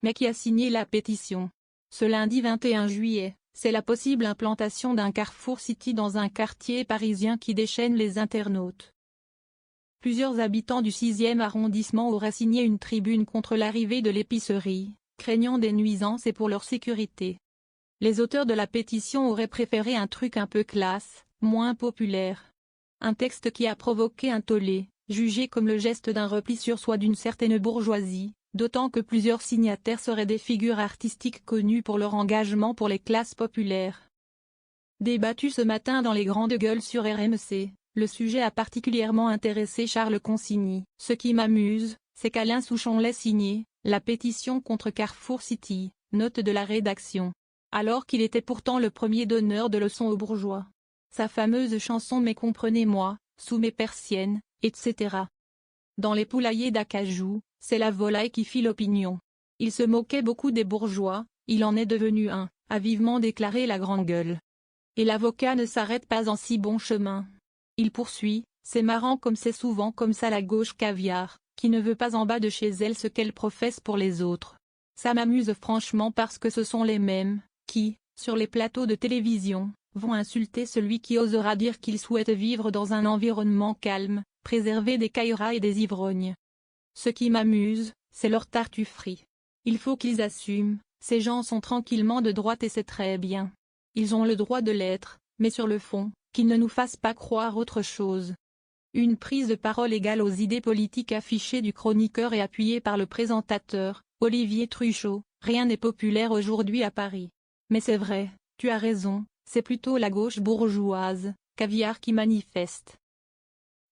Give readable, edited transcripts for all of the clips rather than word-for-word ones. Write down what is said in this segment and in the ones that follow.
Mais qui a signé la pétition? Ce lundi 21 juillet, c'est la possible implantation d'un Carrefour City dans un quartier parisien qui déchaîne les internautes. Plusieurs habitants du 6e arrondissement auraient signé une tribune contre l'arrivée de l'épicerie, craignant des nuisances et pour leur sécurité. Les auteurs de la pétition auraient préféré un truc un peu classe, moins populaire. Un texte qui a provoqué un tollé, jugé comme le geste d'un repli sur soi d'une certaine bourgeoisie, d'autant que plusieurs signataires seraient des figures artistiques connues pour leur engagement pour les classes populaires. Débattu ce matin dans les grandes gueules sur RMC, le sujet a particulièrement intéressé Charles Consigny. Ce qui m'amuse, c'est qu'Alain Souchon l'ait signé, la pétition contre Carrefour City, note de la rédaction. Alors qu'il était pourtant le premier donneur de leçons aux bourgeois. Sa fameuse chanson Mais comprenez-moi, sous mes persiennes, etc. Dans les poulaillers d'Acajou, c'est la volaille qui fit l'opinion. Il se moquait beaucoup des bourgeois, il en est devenu un, a vivement déclaré la grande gueule. Et l'avocat ne s'arrête pas en si bon chemin. Il poursuit, c'est marrant comme c'est souvent comme ça la gauche caviar, qui ne veut pas en bas de chez elle ce qu'elle professe pour les autres. Ça m'amuse franchement parce que ce sont les mêmes qui, sur les plateaux de télévision, vont insulter celui qui osera dire qu'il souhaite vivre dans un environnement calme, préservé des caïras et des ivrognes. Ce qui m'amuse, c'est leur tartufferie. Il faut qu'ils assument, ces gens sont tranquillement de droite et c'est très bien. Ils ont le droit de l'être, mais sur le fond, qu'ils ne nous fassent pas croire autre chose. Une prise de parole égale aux idées politiques affichées du chroniqueur et appuyée par le présentateur, Olivier Truchot. Rien n'est populaire aujourd'hui à Paris. Mais c'est vrai, tu as raison, c'est plutôt la gauche bourgeoise, caviar qui manifeste.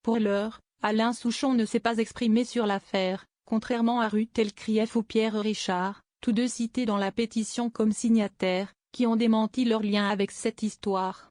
Pour l'heure, Alain Souchon ne s'est pas exprimé sur l'affaire, contrairement à Ruth Elkrief ou Pierre Richard, tous deux cités dans la pétition comme signataires, qui ont démenti leur lien avec cette histoire.